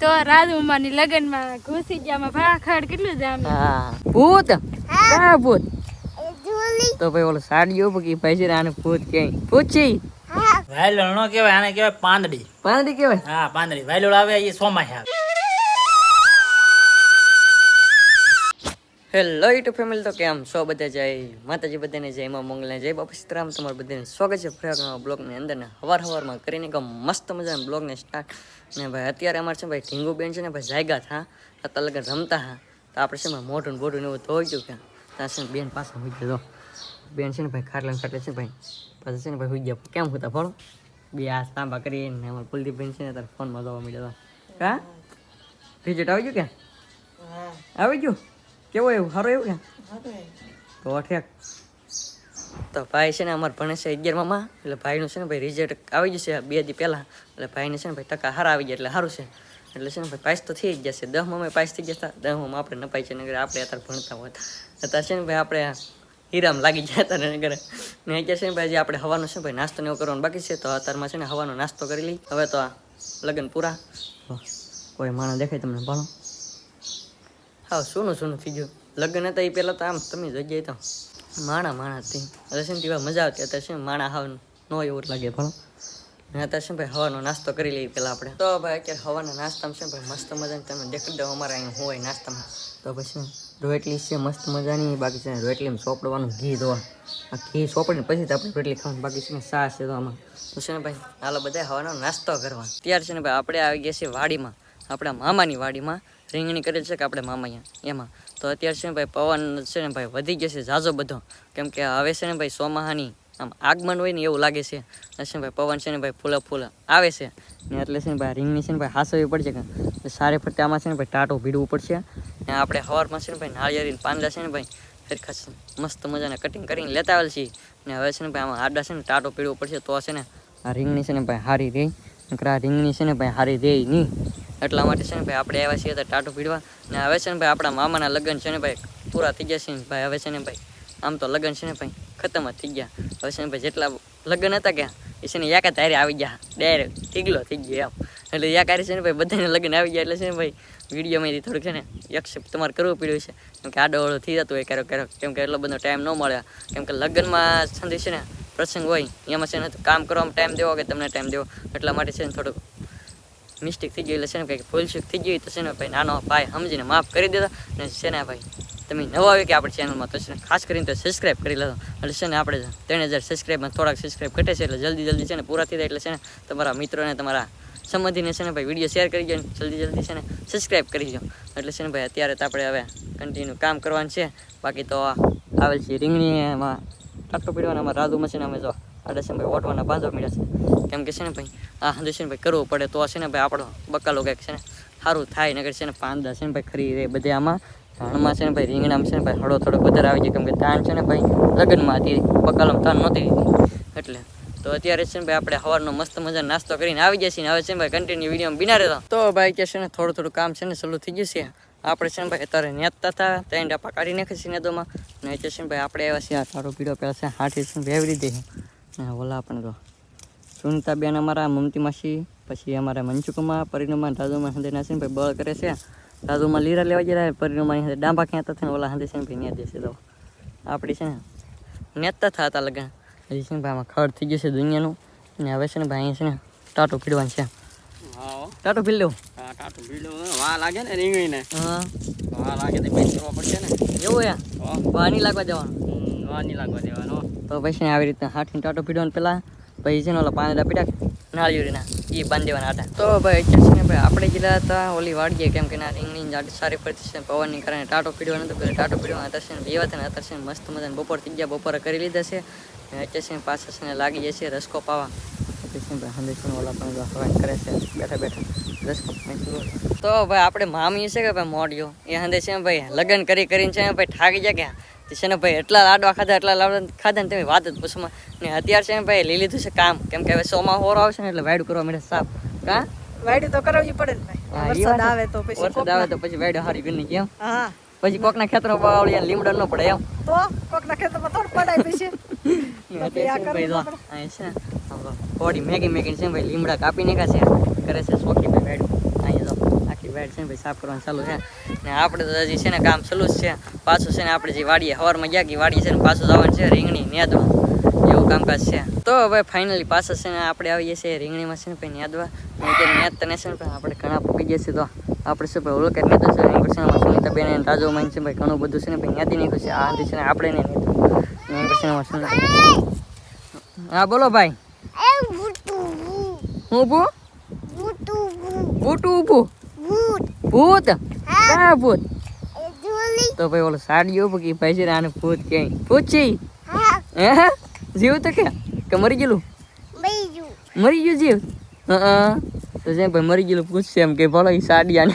તો રાજુમાની લગનમાં ઘૂસી ગયા ભાખડ કેટલું જામ. હા ભૂત કા ભૂત તો ભાઈ ઓલો સાડીઓ કે ભાઈ છે આને ભૂત કે ભૂત છે વાયલો નો કહેવાય, આને કહેવાય પાંદડી. પાંદડી કહેવાય. હા પાંદડી. વાયલો આવે એ સોમાય આવે. હેલો યુટ્યુબ ફેમિલી, તો કેમ છો બધા? જય માતાજી બધાને, જય માં મંગલ, જય બાપા સીતારામ. તમારું બધાને સ્વાગત છે ફરી બ્લોગની અંદર ને હવારમાં કરીને કે મસ્ત મજાના બ્લોગને સ્ટાર્ટ. ને ભાઈ અત્યારે અમારે છે ભાઈ ઢીંગુ બેન છે ને ભાઈ જાગ્યા હતા, અત્યારે લગન રમતા હા, તો આપણે છે મોઢું બોઢું ને એવું ધોઈ ગયું કે ત્યાં છે ને બેન પાસે હોઈ ગયો. બેન છે ને ભાઈ ખાટલા છે ભાઈ, પાછા છે ને ભાઈ હોઈ ગયા. કેમ હોતા ફળો બે આ સાંભા કરીને અમારે કુલદીપબેન છે ને તારે ફોનમાં જોવા મળ્યો કા રિઝલ્ટ આવી ગયું કે આવી ગયું? કેવું એવું સારું એવું કે તો ઠેક. તો ભાઈ છે ને અમારે ભણે છે 11માં, એટલે ભાઈનું છે ને ભાઈ રિઝલ્ટ આવી જશે 2 દી પહેલાં. એટલે ભાઈને છે ને ભાઈ ટકા સારા આવી ગયા એટલે સારું છે. એટલે છે ને ભાઈ પાસ તો થઈ જ જશે. 10માં પાસ થઈ જતા, 10માં આપણે નપાય છે ને આપણે અત્યારે ભણતા હોત અત્યારે છે ને ભાઈ આપણે હીરામ લાગી ગયા હતા ને ઘરે. ને અત્યારે છે ને ભાઈ આપણે હવાનો છે ભાઈ નાસ્તો ને એવું કરવાનું બાકી છે, તો અત્યારમાં છે ને હવાનો નાસ્તો કરી લઈ. હવે તો આ લગ્ન પૂરા. કોઈ માણસ દેખાય તમને ભણો? હા સોનું થઈ ગયું. લગ્ન હતા એ પહેલાં તો આમ તમે જગ્યાએ તો માણા થઈ. એટલે છે ને તેવા મજા આવતી. અત્યારે છે ને માણા હાવ ન એવું લાગે ભણો. ને અત્યારે છે ભાઈ હવાનો નાસ્તો કરી લઈએ પહેલાં આપણે. તો ભાઈ અત્યારે હવાના નાસ્તામાં છે ભાઈ મસ્ત મજાની તમે દેખી દો અમારે અહીંયા હોય નાસ્તામાં. તો પછી રોટલી છે મસ્ત મજાની, બાકી છે ને રોટલીમાં સોપડવાનું ઘી દોવા. આ ઘી સોપડીને પછી તો આપણે રોટલી ખાવાનું, બાકી છે ને સાસ છે તો આમાં. તો છે ને ભાઈ હાલો બધા હવાનો નાસ્તો કરવા. ત્યાર છે ને ભાઈ આપણે આવી ગયા છીએ વાડીમાં, આપણા મામાની વાડીમાં. રીંગણી કરેલ છે કે આપણે મામાયા એમાં. તો અત્યારે છે ને ભાઈ પવન છે ને ભાઈ વધી જશે ઝાઝો બધો, કેમ કે હવે છે ને ભાઈ ચોમાહાની આમ આગમન હોય ને એવું લાગે છે. છે ને ભાઈ પવન છે ને ભાઈ ફૂલ આવે છે ને, એટલે છે ને ભાઈ રીંગણી છે ને ભાઈ હાસવી પડશે કે સારે ફરતે આમાં છે ને ભાઈ ટાટો ભીડવું પડશે. ને આપણે સવારમાં છે ને ભાઈ નાળિયેરી પાંદડા છે ને ભાઈ સરખા મસ્ત મજાને કટિંગ કરીને લેતા આવેલ છીએ. ને હવે છે ને ભાઈ આમાં આડા છે ને ટાટો પીડવું પડશે, તો છે ને આ રીંગણી છે ને ભાઈ હારી રહી. આ રીંગણી છે ને ભાઈ હારી રહે નહીં, એટલા માટે છે ને ભાઈ આપણે આવ્યા છીએ તો ટાટું પીડવા. ને હવે છે ને ભાઈ આપણા મામાના લગ્ન છે ને ભાઈ પૂરા થઈ ગયા છે ને ભાઈ. હવે છે ને ભાઈ આમ તો લગ્ન છે ને ભાઈ ખતમ જ થઈ ગયા. હવે છે ને ભાઈ જેટલા લગ્ન હતા ક્યાં એ છે ને યાકા તારે આવી ગયા, ડાયરેક્ટ ટીગલો થઈ ગયો એમ. એટલે યાકારી છે ને ભાઈ બધાને લગ્ન આવી ગયા. એટલે છે ને ભાઈ વિડીયોમાંથી થોડુંક છે ને એક્સેપ્ટ તમારે કરવું પડ્યું છે, કેમ કે આડોઅળો થઈ જતું હોય ક્યારેક, કેમ કે એટલો બધો ટાઈમ ન મળે. કેમ કે લગ્નમાં સંદેશ છે ને પ્રસંગ હોય એમાં છે ને કામ કરવામાં ટાઈમ દેવો કે તમને ટાઈમ દેવો, એટલા માટે છે ને થોડુંક મિસ્ટેક થઈ ગઈ. એટલે છે ને કંઈક ભૂલચૂક થઈ ગઈ તો છે ને ભાઈ નાનો ભાઈ સમજીને માફ કરી દેતા. ને છે ને ભાઈ તમે નવા આવી કે આપણે ચેનલમાં તો છે ને ખાસ કરીને તો સબસ્ક્રાઈબ કરી લેતો. એટલે છે ને આપણે 3000 સબસ્ક્રાઈબમાં થોડાક સબસ્ક્રાઈબ ઘટે છે, એટલે જલ્દી છે ને પૂરા થઈ જાય. એટલે છે ને તમારા મિત્રોને તમારા સંબંધીને છે ને ભાઈ વિડીયો શેર કરી દો, જલ્દી છે ને સબસ્ક્રાઈબ કરી દો. એટલે છે ને ભાઈ અત્યારે તો આપણે હવે કન્ટિન્યુ કામ કરવાનું છે. બાકી તો આવેલ છે રીંગણી એમાં ટાટો પીડવાના અમારા રાજુમાં છે ને અમે જો આડે છે ભાઈ ઓટવાના બાંધવા મળ્યા છે, કેમ કે છે ને ભાઈ આ હંધે છે ને ભાઈ કરવું પડે, તો છે ને ભાઈ આપણો બકાલો કંઈક છે ને સારું થાય. નગર છે ને પાંદડા છે ને ભાઈ ખરી રહે બધે. આમાં ધાણમાં છે ને ભાઈ રીંગણામાં છે ને ભાઈ હળો થોડોક વધારે આવી જાય, કેમ કે ધાન છે ને ભાઈ લગ્નમાં હતી, બકાલોમાં ધાન નહોતી દીધી. એટલે તો અત્યારે છે ને ભાઈ આપણે સવારનો મસ્ત મજા નાસ્તો કરીને આવી જઈએ છીએ. હવે છે ને ભાઈ કન્ટિન્યુ વિડીયોમાં બિના રહેતા. તો ભાઈ કે છે ને થોડું કામ છે ને ચાલુ થઈ ગયું છે. આપણે છે ને ભાઈ અત્યારે નેતતા હતા ત્યાં ડાપા કાઢી નાખે છે નેતોમાં. ને છે ને ભાઈ આપણે આવ્યા છીએ આ તારો પીડો પહેલાં છે હાથી છે વેવી લીધી છે. ઓલા પણ તો સુનીતાબેન અમારા મમતી માસી, પછી અમારા મંચુકમાં પરિણમાં દાદુમાં હંધે ના છે ને ભાઈ બળ કરે છે. દાદુમાં લીરા લેવા ગયા, પરિણમાં ડાંબા ક્યાં હતા ને ઓલા હંધે છે ને ભાઈ ન્યા દેશે. તો આપણી છે ને નેતતા થતા લગન હજી છે ને ભાઈ આમાં ખડ થઈ જશે દુનિયાનું. ને હવે છે ને ભાઈ અહીંયા છે ને ટાટો પીડવાનું છે. ટાટો પીડ લેવું? હા ટાટું પીડો વા લાગે ને રીંગણીને. હા વા લાગે તો પેન્ટ કરવા પડશે ને. એવું યા વાની લાગવા જવાનું? વા નહીં લાગવા દેવાનો. તો પછી આવી રીતના હાથીને ટાટો પીડવાનું પહેલાં, પછી છે ને ઓલા પાંદડા પીડા નાળિયેરીના એ બાંધી દેવાના હતા. તો ભાઈ અત્યારે છે ને ભાઈ આપણે ગયેલા હતા ઓલી વાડીએ, કેમ કે ના રીંગણી જાડી સારી પડતી છે પવનની કારણે ટાટો પીડવાનું હતું. પેલા ટાટો પીડવા અત્યારે છે ને બેવા હતા ને અત્યારે છે ને મસ્ત મજાને બપોર થઈ ગયા, બપોરે કરી લીધા છે. અને અત્યારે છે ને પાછા છે ને લાગી જાય છે રસકો પાવા. પછી છે ભાઈ હંદે છે ને ઓલા પણ હવાઈ કરે છે બેઠા રસકો. તો ભાઈ આપણે મામી છે કે ભાઈ મોડિયો એ હંદે છે ને ભાઈ લગ્ન કરીને છે ને ભાઈ થાકી જાય ક્યાં છે ને ભાઈ એટલા લાડવા ખાધા ખાધા ને તમે વાત જ પૂછમાં. ને અત્યારે છે ને ભાઈ લઈ લીધું છે કામ, કેમ કે હવે સોમાં હોરો આવશે ને એટલે વાયડું કરવા મળે સાફ. કા વાયડું તો કરાવવી પડે ને ભાઈ, વરસાદ આવે તો પછી વાયડું હારી ગણી કેમ. પછી કોકના ખેતરો વાવળી લીમડા ન પડે એમ, તો કોકના ખેતરમાં થોડું પડાય પછી. થોડી મેગી છે ભાઈ લીમડા કાપી નાખ્યા છે કરે છે શોખી ભાઈ વાયડું. અહીંયા તો આ વાડ છે ને ભાઈ સાફ કરવાનું ચાલુ છે ને આપણે તો હજી છે ને કામ ચાલુ જ છે પાછું છે ને આપણે જે વાડીએ સવારમાં ગયા કે વાડી છે ને પાછું જવાનું છે રીંગણી નેદવા એવું કામકાજ છે તો હવે ફાઇનલી પાછા છે ને આપણે આવીએ છીએ રીંગણીમાં છે ને ભાઈ નેદવા નેદતા ને છે ને ભાઈ આપણે ઘણા પડી ગયા છે તો આપણે છે ભાઈ ઓળખ નેતો છે એમ છે સુનિતા બેન અને રાજો માન છે ભાઈ ઘણું બધું છે ને ભાઈ નેદી નાખ્યું છે આ છે ને આપણે ને નેતું એમ છે હા બોલો ભાઈ હું ભૂ ભૂતું ઊભું ભૂત ક્યાં ભૂત તો ભાઈ ઓલો સાડીઓ ઉભું કે ભાઈ છે આને ભૂત ક્યાંય ભૂત છે હે જીવ તો કે મરી ગયેલું મરી ગયું જીવ તો છે ભાઈ મરી ગયેલું પૂછશે એમ કે ભલો એ સાડિયાને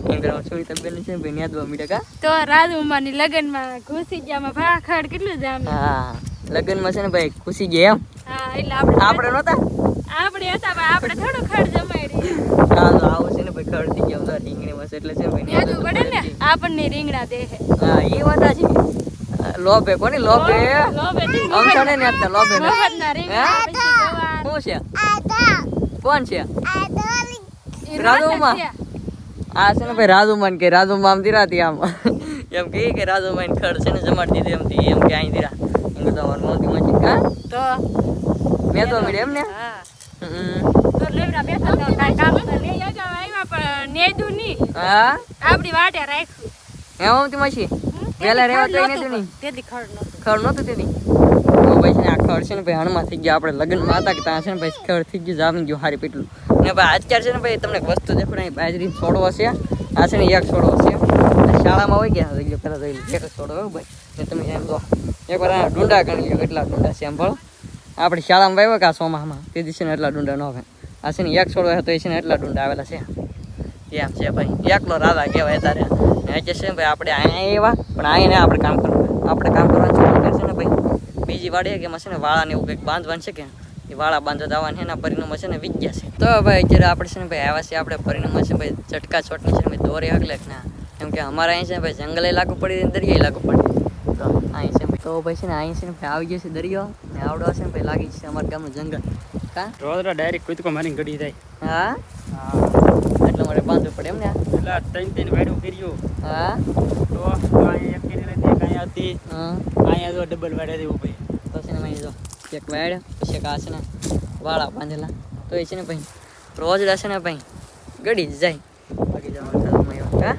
એમ કરવા સુનિતા બેન છે ભાઈ ન્યાદવા મીડા કા તો રાજુમાની લગનમાં ઘૂસી ગયા ભાખડ કેટલું જામ હા લગનમાં છે ને ભાઈ ખુશી ગયા એમ હા એટલે આપણે નહોતા આપણે હતા પણ આપણે થોડું ખડ જમાડી હા તો આવું છે ને ભાઈ ખડ થઈ ગયા રીંગણીમાં છે એટલે છે ભાઈ ન્યાદું પડે ને આપણને રીંગણા દેહે હા એ વાત છે લોભે કોની લોભે અંકણે ને હતા લોભે ને મફતના રીંગણા પછી ગવાર શું છે કોણ છે રાજુમા આ છે ને ભાઈ રાજુમાન કે રાજુમા આમ દીરાતી આમ એમ કે રાજુમાન ખડ છે ને જમાડી દીધી એમ કે અહીં દીરા એમ તો અમાર મોતી મજી કા તો મેં તો મળે એમ ને હા તો લેવડા બેઠા તો કાઈ કામ લઈ આગા આવ્યા પણ નેદુ ની હા આપડી વાટે રાખ્યું એમ તી મછી પેલા રેવા તો નેદુ ની તેદી ખડ ખડ નહોતું તેદી તો ભાઈ છે ને આ ખડ છે ને ભાઈ હણમાં થઈ ગયા આપણે લગ્નમાં હતા કે ત્યાં છે ને ભાઈ ખડ થઈ ગયું જામી ગયું હારી પેટલું ને ભાઈ અત્યારે છે ને ભાઈ તમને એક વસ્તુ દેખો ને બાજરી છોડવો છે આ છે ને એક છોડવો છે શાળામાં હોય ગયા થઈ ગયો પેલા જોઈ એક છોડવો હોય ભાઈ ને તમે એમ તો એકવાર આ ડુંડા ગણી લો કેટલા ડુંડા છે એમ ભણો આપણે શાળામાં વાવ્યો કે આ સોમામાં તે દિવસે ને એટલા ડુંડા ન હોય આ છે ને એક છોડવો હતો એ છે ને એટલા ડુંડા આવેલા છે એમ છે ભાઈ એકલો રાધા કહેવાય તારે અત્યારે છે ને ભાઈ આપણે અહીંયા એવા પણ અહીંયા આપણે કામ કરવું આપણે કામ કરવાનું છે ને ભાઈ બીજી વાડી કે એમાં છે ને વાળાને એવું કંઈક બાંધવાનું છે કે એ વાળા બાંધવા જવાનું એના પરિણામો છે ને વિજ્ઞા છે તો ભાઈ અત્યારે આપણે છે ને ભાઈ આવ્યા છે આપણે પરિણામો છે ભાઈ ચટકા છોટની છે ને ભાઈ દોરી હકલે ના કેમ કે અમારે અહીં છે ને ભાઈ જંગલે લાગુ પડી દરિયાએ લાગુ પડી તો અહીં છે તો ભાઈ છે ને અહીં છે ને ભાઈ આવી ગયો છે દરિયો ને આવડો છે ને ભાઈ લાગી છે અમારા ગામનું જંગલ હા રોદરા ડાયરેક્ટ કૂદકો મારીને ગડી જાય હા હા એટલે મારે બાંધવું પડે એમ ને પેલા ત્રણ વાડું કર્યું હા તો અહીંયા એક કરી હતી અહીંયા હતી હા અહીંયા તો ડબલ વાડે હતી ઉભી તો છે ને ભાઈ જો એક વાડ પછી એક આ છે ને વાળા બાંધેલા તો એ છે ને ભાઈ રોજડા છે ને ભાઈ ગળી જ જાય બાકી જવાનું હા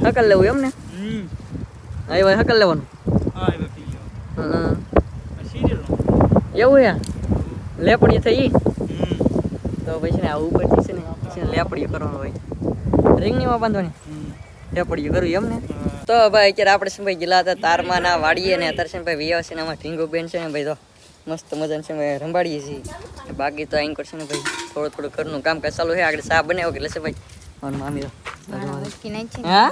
હકલ લેવું એમ ને હા એ ભાઈ હકલ લેવાનું હા એ પી ગયો હા સિરિયલ એવું યાર લેપડી થઈ તો પછી ને આ ઉપરથી છે ને લેપડી કરવાનું હોય રીંગણીમાં બાંધવાની લેપડી કરવું એમ ને તો ભાઈ અત્યારે આપણે છે ભાઈ ગયેલા હતા તારમાં ના વાડીએ ને અત્યારે છે ને ભાઈ વિયા છે ને આમાં ઢીંગો બેન છે ને ભાઈ તો મસ્ત મજાને છે ભાઈ રંભાડીએ છીએ બાકી તો અહીં છે ને ભાઈ થોડું ઘરનું કામ કાજ ચાલુ છે આગળ ચા બનાવ્યો એટલે છે ભાઈ મારું મામી તો હા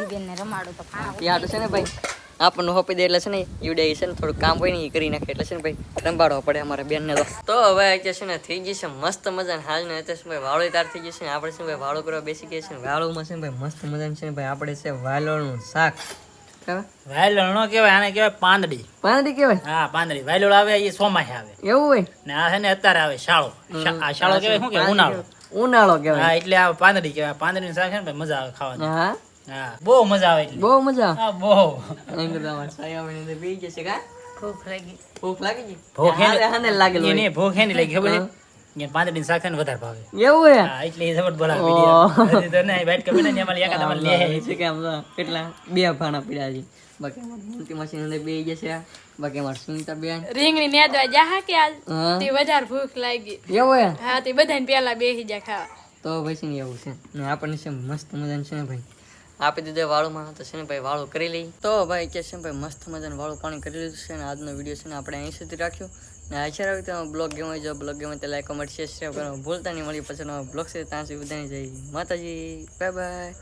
યાર છે ને ભાઈ આપણને હોપી દે એટલે છે ને ઈવડે છે ને થોડું કામ હોય ને એ કરી નાખે એટલે છે ને ભાઈ રંબાડવા પડે અમારા બેનને તો હવે અત્યારે છે ને થઈ ગઈ છે મસ્ત મજાને હાલ ને અત્યારે ભાઈ વાળો તાર થઈ ગઈ છે ને આપણે છે ભાઈ વાળો કરવા બેસી ગયા છે ને વાળોમાં છે ને ભાઈ મસ્ત મજાને છે ને ભાઈ આપણે છે વાલોળનું શાક વાયલોળ નો કહેવાય આને કહેવાય પાંદડી પાંદડી કહેવાય હા પાંદડી વાયલોળ આવે એ ચોમાસે આવે એવું હોય ને આ છે ને અત્યારે આવે શાળો આ શાળો કહેવાય શું કે ઉનાળો ઉનાળો કહેવાય હા એટલે આ પાંદડી કહેવાય પાંદડીનું શાક છે ને ભાઈ મજા આવે ખાવાની હા હા બહુ મજા આવે એટલે બહુ મજા હા બહુ એમ કરતા અમારે સાયાવાની અંદર બેસી જશે કા ભૂખ લાગી ભૂખ લાગી ગઈ ભૂખ હાને લાગેલો હોય. એને ભૂખ એની લાગી ખબર છે પાંદડીનું શાક છે ને વધારે ભાવે એવું હે હા એટલે એ જબરદસ્ત બોલાવે વિડીયો તો નહીં બેઠ કે બને ને એમાં એકાદ અમારે લે છે કે આમ તો કેટલા બે ભાણા પીડા છે બાકી અમારે મોટી મશીન અંદર બેસી જશે બાકી અમારે સુનિતા બેન રીંગણી નેદવા જાહા કે આજ હા તે વધારે ભૂખ લાગી એવું હે હા તે બધાને પેલા બેસી જા ખાવા તો પછી ને એવું છે ને આપણને છે મસ્ત મજાનું છે ને ભાઈ આપી દીધે વાળુમાં તો છે ને ભાઈ વાળું કરી લઈ તો ભાઈ કે છે ને ભાઈ મસ્ત મજાનું વાળું પાણી કરી લીધું છે ને આજનો વિડીયો છે ને આપણે અહીં સુધી રાખ્યો ને આશા રાખી તો બ્લોગ ગેમ હોય જો બ્લોગ ગેમ હોય તો લાઈક કમેન્ટ શેર કરવાનું ભૂલતા નહીં મળી પછી બ્લોગ છે ત્યાં સુધી બધાને જઈ માતાજી બાય બાય.